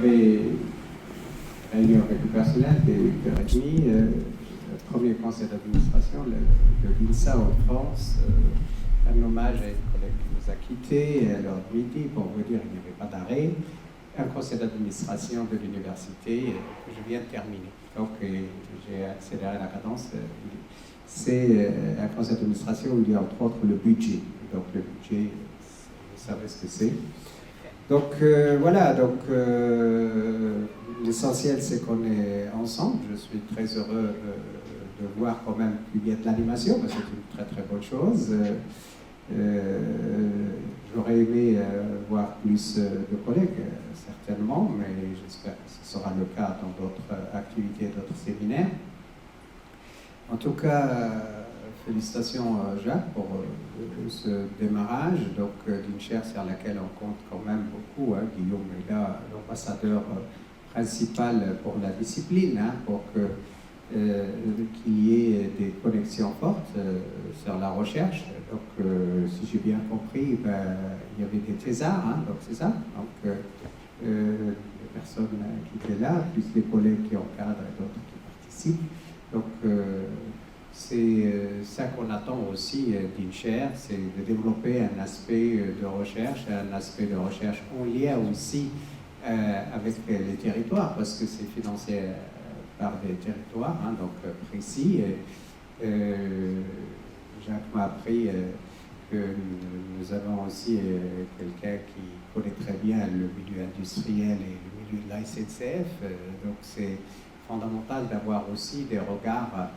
avait réunion avec le personnel dès 8h30, le premier conseil d'administration de l'INSA en France, un hommage à une collègue qui nous a quittés à l'heure de midi, pour vous dire qu'il n'y avait pas d'arrêt, un conseil d'administration de l'université que je viens de terminer. Donc j'ai accéléré la cadence. C'est un conseil d'administration où il y a entre autres le budget. Donc le budget, vous savez ce que c'est. Donc voilà, donc l'essentiel c'est qu'on est ensemble. Je suis très heureux de voir quand même qu'il y a de l'animation, parce que c'est une très très bonne chose. J'aurais aimé voir plus de collègues, certainement, mais j'espère que ce sera le cas dans d'autres activités, d'autres séminaires. En tout cas, félicitations Jacques pour ce démarrage d'une chaire sur laquelle on compte quand même beaucoup. Guillaume est là, l'ambassadeur principal pour la discipline, pour qu'il y ait des connexions fortes sur la recherche. Donc, si j'ai bien compris, il y avait des thésards, donc c'est ça. Donc, les personnes qui étaient là, plus les collègues qui encadrent et d'autres qui participent. Donc, c'est ça qu'on attend aussi d'une chaire, c'est de développer un aspect de recherche en lien aussi avec les territoires, parce que c'est financé par des territoires, donc précis. Jacques m'a appris que nous avons aussi quelqu'un qui connaît très bien le milieu industriel et le milieu de la SNCF, donc c'est fondamental d'avoir aussi des regards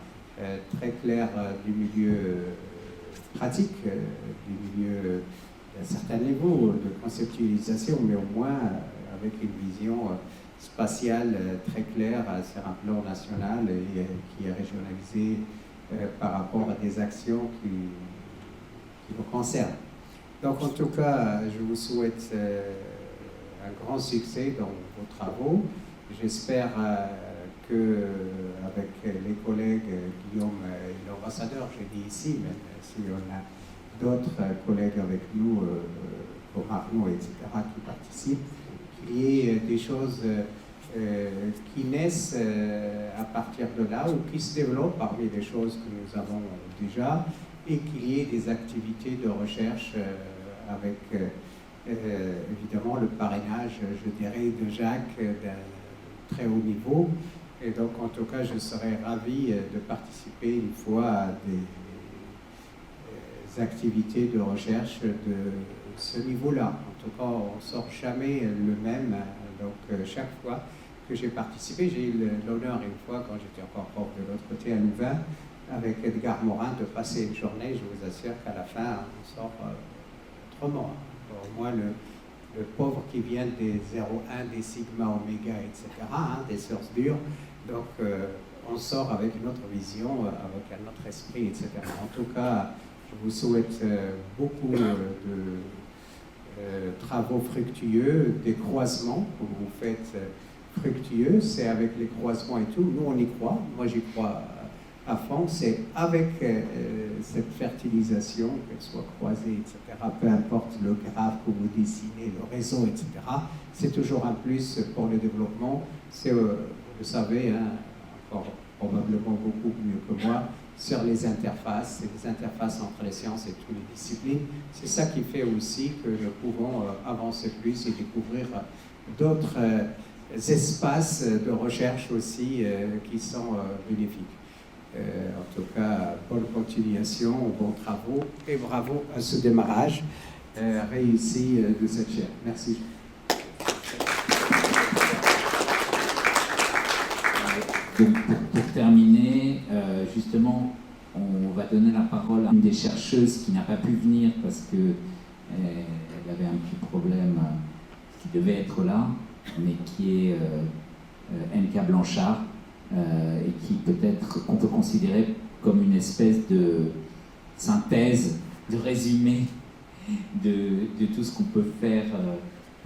très clairs du milieu pratique, du milieu d'un certain niveau de conceptualisation, mais au moins avec une vision spatiale très claire sur un plan national et qui est régionalisée par rapport à des actions qui nous concernent. Donc en tout cas, je vous souhaite un grand succès dans vos travaux. J'espère qu'avec les collègues Guillaume et l'ambassadeur, j'ai dit ici, même si on a d'autres collègues avec nous, comme Arnaud, etc., qui participent, qu'il y ait des choses qui naissent à partir de là ou qui se développent parmi les choses que nous avons déjà, et qu'il y ait des activités de recherche avec évidemment le parrainage, je dirais, de Jacques d'un très haut niveau. Et donc en tout cas je serais ravi de participer une fois à des activités de recherche de ce niveau-là. En tout cas on ne sort jamais le même, donc chaque fois que j'ai participé, j'ai eu l'honneur une fois, quand j'étais encore prof de l'autre côté à Louvain, avec Edgar Morin, de passer une journée. Je vous assure qu'à la fin, on sort autrement. Au moins, le pauvre qui vient des 0,1, des sigma, oméga, etc., des sciences dures. Donc, on sort avec une autre vision, avec un autre esprit, etc. En tout cas, je vous souhaite beaucoup de travaux fructueux, des croisements que vous faites fructueux. C'est avec les croisements et tout. Nous, on y croit. Moi, j'y crois à fond. C'est avec cette fertilisation, qu'elle soit croisée, etc., peu importe le graphe que vous dessinez, le réseau, etc., c'est toujours un plus pour le développement. C'est, vous le savez, encore probablement beaucoup mieux que moi, sur les interfaces, c'est les interfaces entre les sciences et toutes les disciplines. C'est ça qui fait aussi que nous pouvons avancer plus et découvrir d'autres espaces de recherche aussi qui sont bénéfiques. En tout cas, bonne continuation, bons travaux et bravo à ce démarrage réussi de cette chaire. Merci. Donc, pour terminer, justement, on va donner la parole à une des chercheuses qui n'a pas pu venir parce qu'elle avait un petit problème qui devait être là, mais qui est N.K. Blanchard, et qui peut-être qu'on peut considérer comme une espèce de synthèse, de résumé de tout ce qu'on peut faire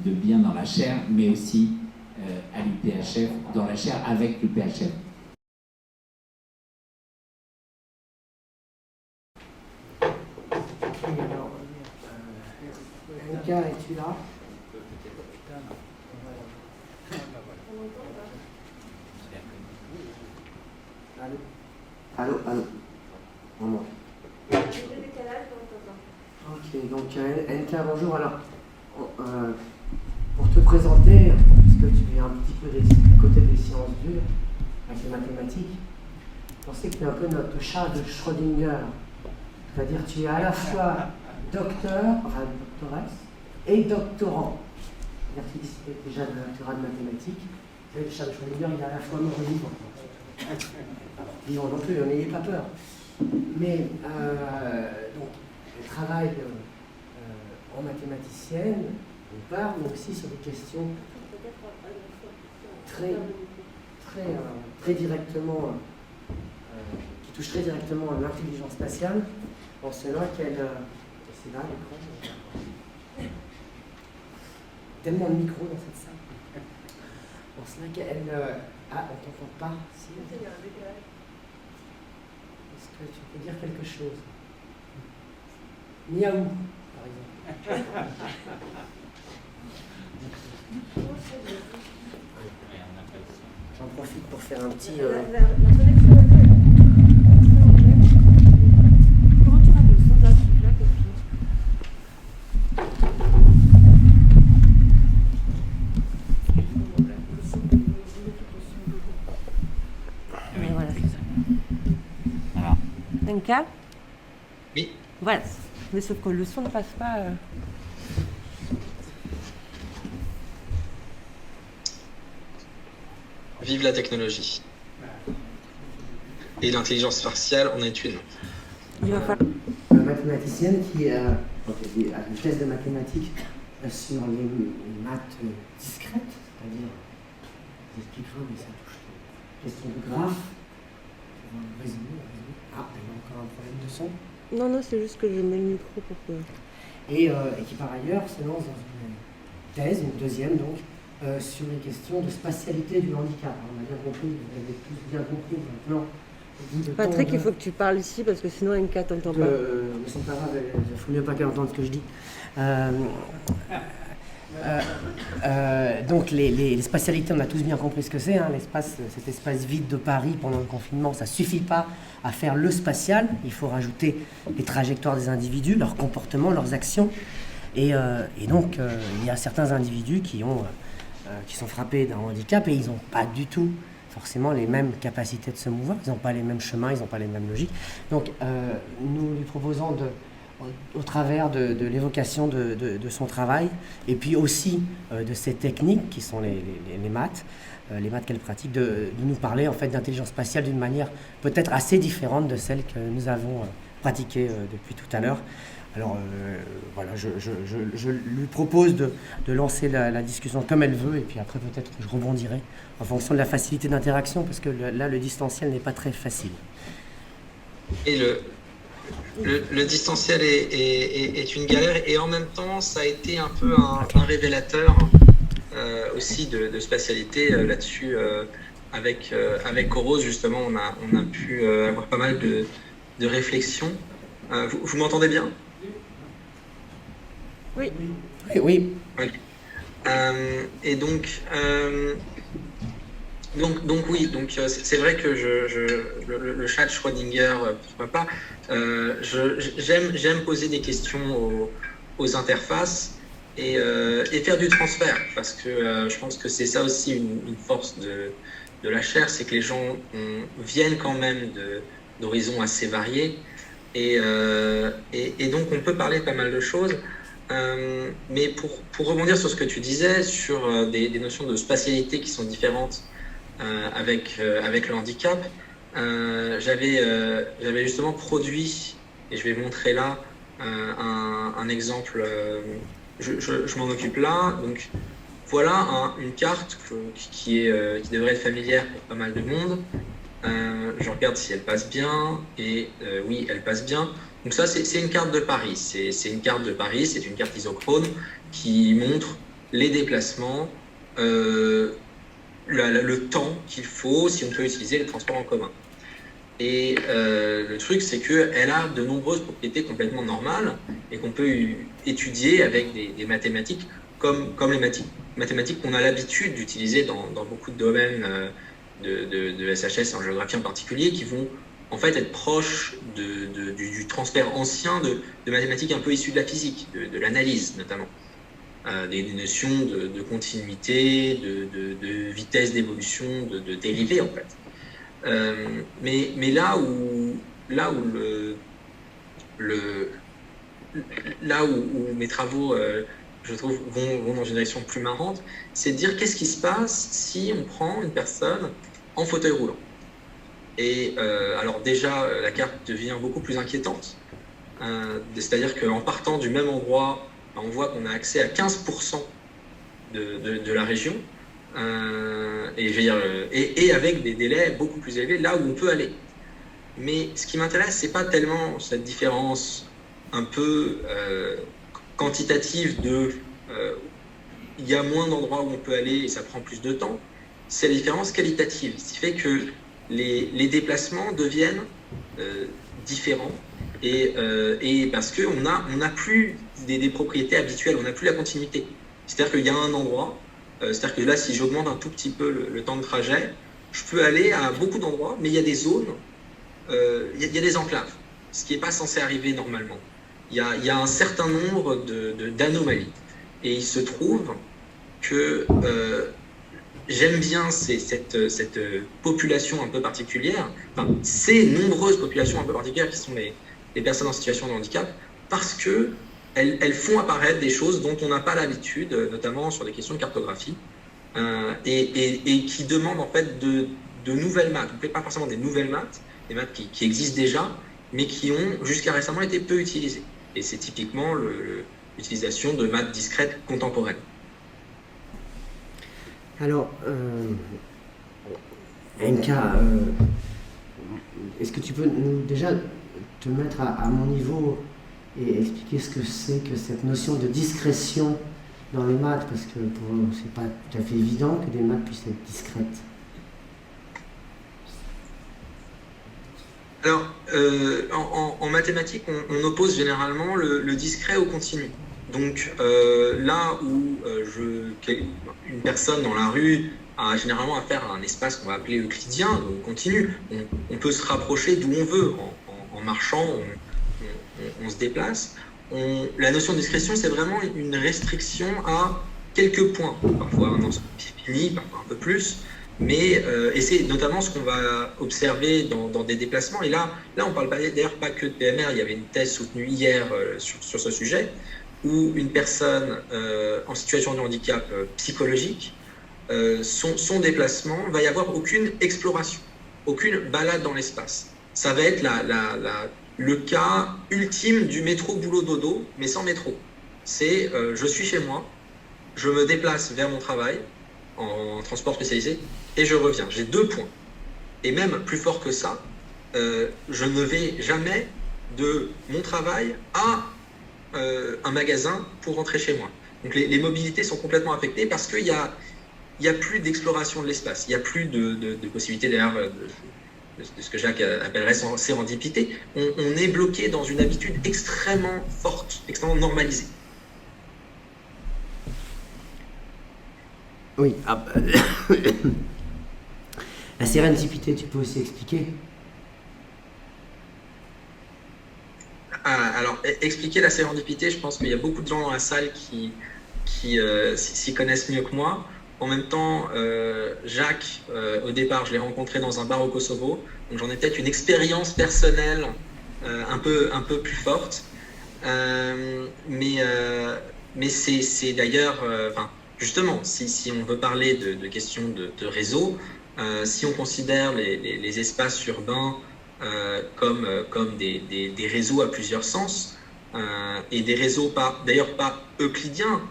de bien dans la chaire, mais aussi à l'UPHF, dans la chaire avec l'UPHF. N.K., es-tu là? Allô. Maman. Ok, donc NK, bonjour. Alors, pour te présenter, parce que tu es un petit peu du côté des sciences dures, avec les mathématiques, on sait que tu es un peu notre chat de Schrödinger. C'est-à-dire tu es à la fois docteur, enfin doctoresse, et doctorant. C'est-à-dire qu'il fait déjà le doctorat de mathématiques. Le chat de Schrödinger, il est à la fois mort et vivant. Vivant non plus, n'ayez pas peur. Mais donc, elle travaille en mathématicienne, on parle aussi sur des questions très directement, qui touchent très directement à l'intelligence spatiale, en cela qu'elle... c'est là l'écran. Tellement de micros dans cette salle. En cela qu'elle... on t'entend pas. Si. Est-ce que tu peux dire quelque chose? Miaou, par exemple. J'en profite pour faire un petit... La connexion est bonne. Comment tu rappelles le son d'un truc là, voilà, c'est ça. Voilà. NK? Oui. Voilà. Mais sauf que le son ne passe pas... Vive la technologie. Et l'intelligence spatiale en est une. Il va falloir... Une mathématicienne qui a une thèse de mathématiques sur les maths discrètes, c'est-à-dire, j'expliquerai, mais ça touche les questions de graphes, résoudre. Ah, il y a encore un problème de son. Non, c'est juste que je mets le micro pour que... Et qui par ailleurs se lance dans une thèse, une deuxième donc, sur les questions de spatialité du handicap. Alors, on a bien compris, vous avez tous bien compris maintenant. Patrick, il faut que tu parles ici parce que sinon NK t'entend pas. Mais c'est pas grave, il faut mieux pas qu'elle entende ce que je dis. Donc les spatialités, on a tous bien compris ce que c'est. Hein, l'espace, cet espace vide de Paris pendant le confinement, ça suffit pas à faire le spatial. Il faut rajouter les trajectoires des individus, leurs comportements, leurs actions. Et donc il y a certains individus qui sont frappés d'un handicap et ils n'ont pas du tout forcément les mêmes capacités de se mouvoir, ils n'ont pas les mêmes chemins, ils n'ont pas les mêmes logiques. Donc nous lui proposons au travers de l'évocation de son travail et puis aussi de ses techniques qui sont les maths qu'elle pratique, de nous parler en fait d'intelligence spatiale d'une manière peut-être assez différente de celle que nous avons pratiquée depuis tout à l'heure. Alors voilà, je lui propose de lancer la discussion comme elle veut et puis après peut-être que je rebondirai en fonction de la facilité d'interaction parce que là le distanciel n'est pas très facile. Et le distanciel est une galère et en même temps ça a été un peu un révélateur aussi de spatialité là-dessus avec Coros justement on a pu avoir pas mal de réflexions. Vous m'entendez bien? Oui. Oui. Et donc oui, c'est vrai que le chat de Schrödinger, pourquoi pas, j'aime poser des questions aux interfaces et faire du transfert, parce que je pense que c'est ça aussi une force de la chaire, c'est que les gens viennent quand même d'horizons assez variés et donc on peut parler de pas mal de choses. Mais pour rebondir sur ce que tu disais, sur des notions de spatialité qui sont différentes avec le handicap, j'avais justement produit, et je vais montrer là un exemple, je m'en occupe là. Donc voilà une carte qui devrait être familière pour pas mal de monde. Je regarde si elle passe bien, et oui, elle passe bien. Donc ça, c'est une carte de Paris. C'est une carte de Paris, c'est une carte isochrone qui montre les déplacements, le temps qu'il faut si on peut utiliser les transports en commun. Et le truc, c'est qu'elle a de nombreuses propriétés complètement normales et qu'on peut étudier avec des mathématiques comme les mathématiques qu'on a l'habitude d'utiliser dans beaucoup de domaines de SHS, en géographie en particulier, qui vont en fait être proches du transfert ancien de mathématiques un peu issues de la physique, de l'analyse notamment. Des notions de continuité, de vitesse d'évolution, de dérivés en fait. Mais là où mes travaux, je trouve, vont dans une direction plus marrante, c'est de dire qu'est-ce qui se passe si on prend une personne en fauteuil roulant. Et alors déjà, la carte devient beaucoup plus inquiétante, c'est-à-dire qu'en partant du même endroit, on voit qu'on a accès à 15% de la région, et avec des délais beaucoup plus élevés là où on peut aller. Mais ce qui m'intéresse, c'est pas tellement cette différence un peu quantitative il y a moins d'endroits où on peut aller et ça prend plus de temps. C'est la différence qualitative, ce qui fait que les déplacements deviennent différents et parce qu'on n'a plus des propriétés habituelles, on n'a plus la continuité. C'est-à-dire qu'il y a un endroit, c'est-à-dire que là, si j'augmente un tout petit peu le temps de trajet, je peux aller à beaucoup d'endroits, mais il y a des zones, il y a des enclaves, ce qui n'est pas censé arriver normalement. Il y a un certain nombre d'anomalies. Et il se trouve que j'aime bien cette population un peu particulière, enfin, ces nombreuses populations un peu particulières qui sont les personnes en situation de handicap, parce qu'elles font apparaître des choses dont on n'a pas l'habitude, notamment sur des questions de cartographie, et qui demandent en fait de nouvelles maths. Pas forcément des nouvelles maths, des maths qui existent déjà, mais qui ont jusqu'à récemment été peu utilisées. Et c'est typiquement l'utilisation de maths discrètes contemporaines. Alors, Enka, est-ce que tu peux déjà te mettre à mon niveau et expliquer ce que c'est que cette notion de discrétion dans les maths, parce que c'est pas tout à fait évident que des maths puissent être discrètes. Alors, en mathématiques, on oppose généralement le discret au continu. Donc, là où une personne dans la rue a généralement affaire à un espace qu'on va appeler euclidien, donc continu, on peut se rapprocher d'où on veut. En marchant, on se déplace. La notion de discrétion, c'est vraiment une restriction à quelques points, parfois un ensemble fini, parfois un peu plus. Mais et c'est notamment ce qu'on va observer dans des déplacements. Et là on parle d'ailleurs pas que de PMR. Il y avait une thèse soutenue hier sur ce sujet, où une personne en situation de handicap psychologique, son déplacement, va y avoir aucune exploration, aucune balade dans l'espace. Ça va être le cas ultime du métro boulot dodo, mais sans métro. C'est je suis chez moi, je me déplace vers mon travail en transport spécialisé, et je reviens. J'ai 2 points. Et même plus fort que ça, je ne vais jamais de mon travail à un magasin pour rentrer chez moi. Donc les mobilités sont complètement affectées parce qu'il y a plus d'exploration de l'espace. Il n'y a plus de possibilité d'ailleurs de ce que Jacques appellerait sérendipité. On est bloqué dans une habitude extrêmement forte, extrêmement normalisée. Oui. La sérendipité, tu peux aussi expliquer? Alors, expliquer la sérendipité, je pense qu'il y a beaucoup de gens dans la salle qui s'y connaissent mieux que moi. En même temps, Jacques, au départ, je l'ai rencontré dans un bar au Kosovo, donc j'en ai peut-être une expérience personnelle un peu plus forte. Mais c'est d'ailleurs... justement, si on veut parler de questions de réseau, si on considère les espaces urbains comme des réseaux à plusieurs sens, et des réseaux d'ailleurs pas euclidiens,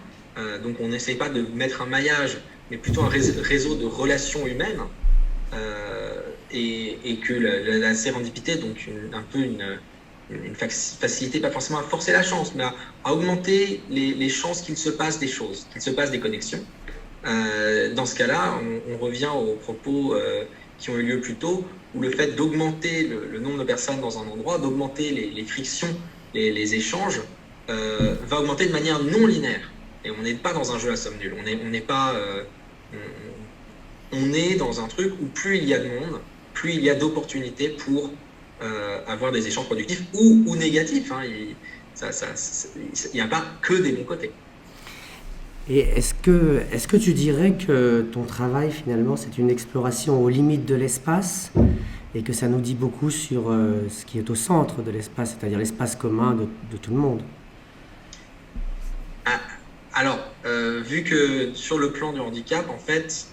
donc on n'essaye pas de mettre un maillage, mais plutôt un réseau de relations humaines, et que la sérendipité, donc une facilité, pas forcément à forcer la chance, mais à augmenter les chances qu'il se passe des choses, qu'il se passe des connexions. Dans ce cas-là, on revient aux propos qui ont eu lieu plus tôt, où le fait d'augmenter le nombre de personnes dans un endroit, d'augmenter les frictions, les échanges, va augmenter de manière non linéaire. Et on n'est pas dans un jeu à somme nulle. On n'est pas... on est dans un truc où plus il y a de monde, plus il y a d'opportunités pour avoir des échanges productifs ou négatifs. Hein. Il n'y a pas que des bons côtés. Et est-ce que tu dirais que ton travail, finalement, c'est une exploration aux limites de l'espace et que ça nous dit beaucoup sur ce qui est au centre de l'espace, c'est-à-dire l'espace commun de tout le monde? Alors, vu que sur le plan du handicap, en fait,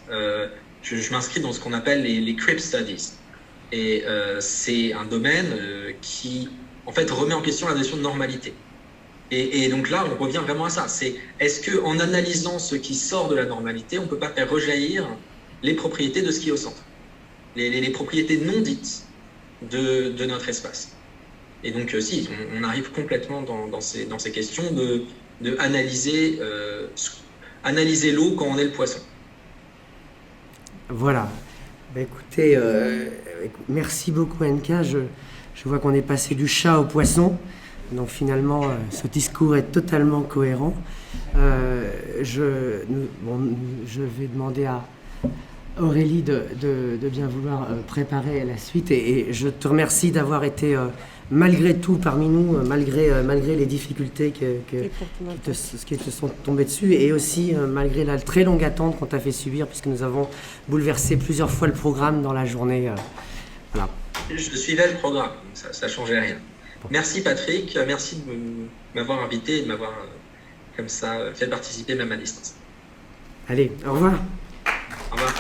je m'inscris dans ce qu'on appelle les CRIP Studies. Et c'est un domaine qui, en fait, remet en question la notion de normalité. Et donc là, on revient vraiment à ça. C'est est-ce qu'en analysant ce qui sort de la normalité, on ne peut pas faire rejaillir les propriétés de ce qui est au centre, les propriétés non dites de notre espace. Et donc, si, on arrive complètement dans ces questions de analyser l'eau quand on est le poisson. Voilà. Bah, écoutez, merci beaucoup NK. Je vois qu'on est passé du chat au poisson. Donc finalement, ce discours est totalement cohérent. Je vais demander à Aurélie de bien vouloir préparer la suite. Et je te remercie d'avoir été, malgré tout, parmi nous, malgré les difficultés qui te sont tombées dessus, et aussi malgré la très longue attente qu'on t'a fait subir, puisque nous avons bouleversé plusieurs fois le programme dans la journée. Voilà. Je suivais le programme, ça ne changeait rien. Merci Patrick, merci de m'avoir invité et de m'avoir comme ça fait participer même à distance. Allez, au revoir. Au revoir.